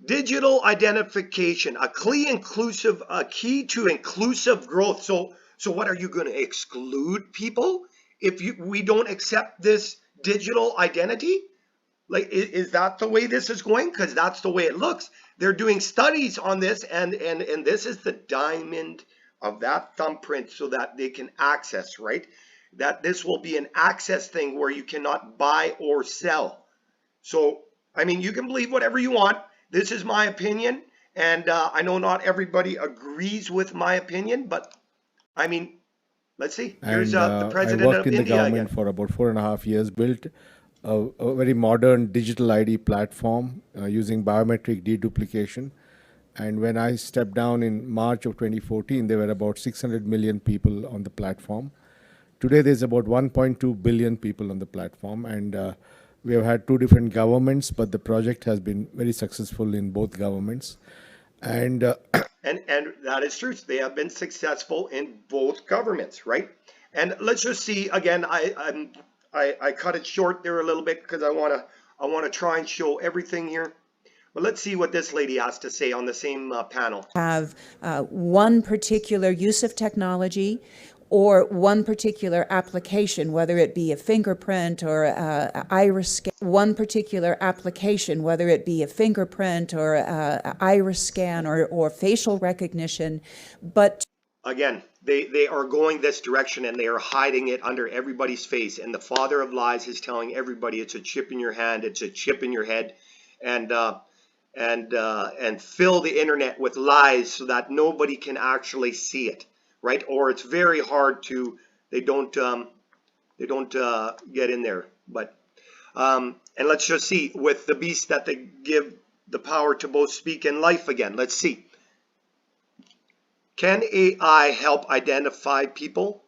Digital identification, a key to inclusive growth. So what are you going to exclude people if we don't accept this digital identity? Like, is that the way this is going? Because that's the way it looks. They're doing studies on this, and this is the diamond of that thumbprint so that they can access, right? That this will be an access thing where you cannot buy or sell. So, I mean, you can believe whatever you want. This is my opinion, and I know not everybody agrees with my opinion, but I mean, let's see. Here's And the I president worked of in the India government again. for about 4.5 years, built a very modern digital ID platform using biometric deduplication. And when I stepped down in March of 2014, there were about 600 million people on the platform. Today, there's about 1.2 billion people on the platform, and we have had two different governments, but the project has been very successful in both governments. And And that is true. They have been successful in both governments, right? And let's just see again. I cut it short there a little bit because I wanna try and show everything here. But let's see what this lady has to say on the same panel. Have one particular use of technology or one particular application, whether it be a fingerprint or iris scan, one particular application, whether it be a fingerprint or iris scan or facial recognition, but Again, they are going this direction and they are hiding it under everybody's face. And the father of lies is telling everybody it's a chip in your hand, it's a chip in your head, and and fill the internet with lies so that nobody can actually see it, right? Or it's very hard to they don't get in there. But and let's just see with the beast that they give the power to both speak and life again. Let's see. Can AI help identify people?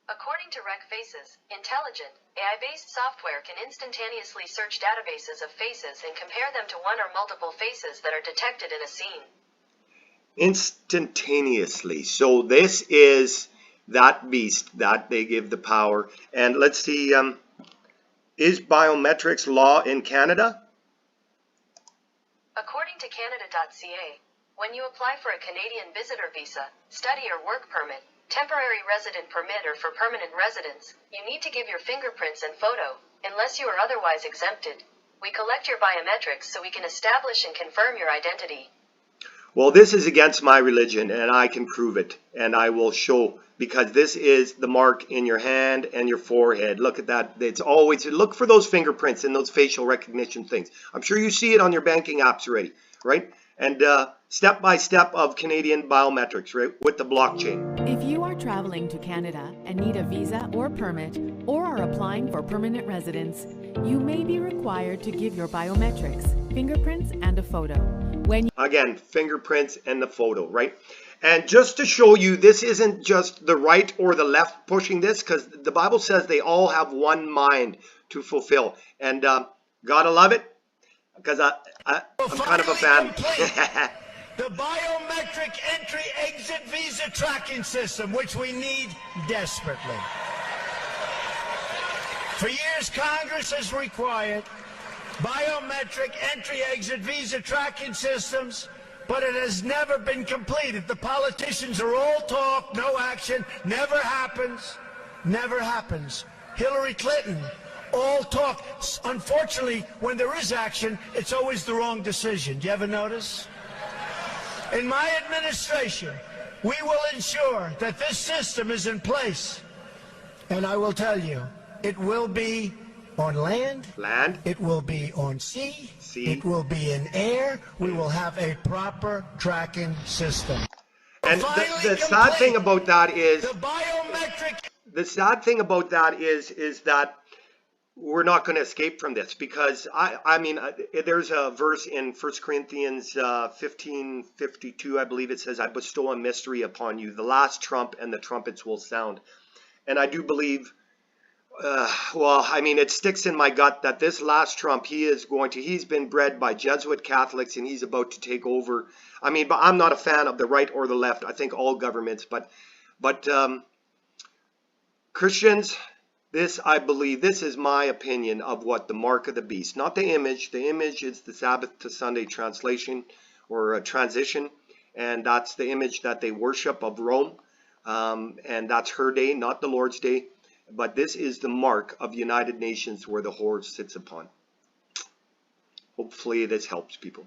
According to RecFaces, intelligent, AI-based software can instantaneously search databases of faces and compare them to one or multiple faces that are detected in a scene. Instantaneously. So this is that beast that they give the power. And let's see, is biometrics law in Canada? According to Canada.ca, when you apply for a Canadian visitor visa, study or work permit, temporary resident permit or for permanent residence, you need to give your fingerprints and photo, unless you are otherwise exempted. We collect your biometrics so we can establish and confirm your identity. Well, this is against my religion and I can prove it and I will show, because this is the mark in your hand and your forehead. Look at that. It's always, look for those fingerprints and those facial recognition things. I'm sure you see it on your banking apps already, right? And step by step of Canadian biometrics, right, with the blockchain. If you are traveling to Canada and need a visa or permit, or are applying for permanent residence, you may be required to give your biometrics, fingerprints, and a photo. Again, fingerprints and the photo, right? And just to show you, this isn't just the right or the left pushing this, because the Bible says they all have one mind to fulfill. And gotta love it, because I'm kind of a fan. The biometric entry-exit visa tracking system, which we need desperately. For years, Congress has required biometric entry-exit visa tracking systems, but it has never been completed. The politicians are all talk, no action, never happens, never happens. Hillary Clinton, all talk. Unfortunately, when there is action, it's always the wrong decision. Do you ever notice? In my administration, we will ensure that this system is in place. And I will tell you, it will be on land, it will be on sea, it will be in air. We will have a proper tracking system. And the sad thing about that is, the sad thing about that is that we're not going to escape from this, because I mean, there's a verse in 1 Corinthians 15:52, I believe it says, I bestow a mystery upon you, the last trump and the trumpets will sound. And I do believe, well, I mean, it sticks in my gut that this last Trump, he's been bred by Jesuit Catholics and he's about to take over. I mean, but I'm not a fan of the right or the left. I think all governments, but Christians, This, I believe, this is my opinion of what the mark of the beast, not the image. The image is the Sabbath to Sunday translation or a transition, and that's the image that they worship of Rome, and that's her day, not the Lord's day. But this is the mark of United Nations where the horse sits upon. Hopefully this helps people.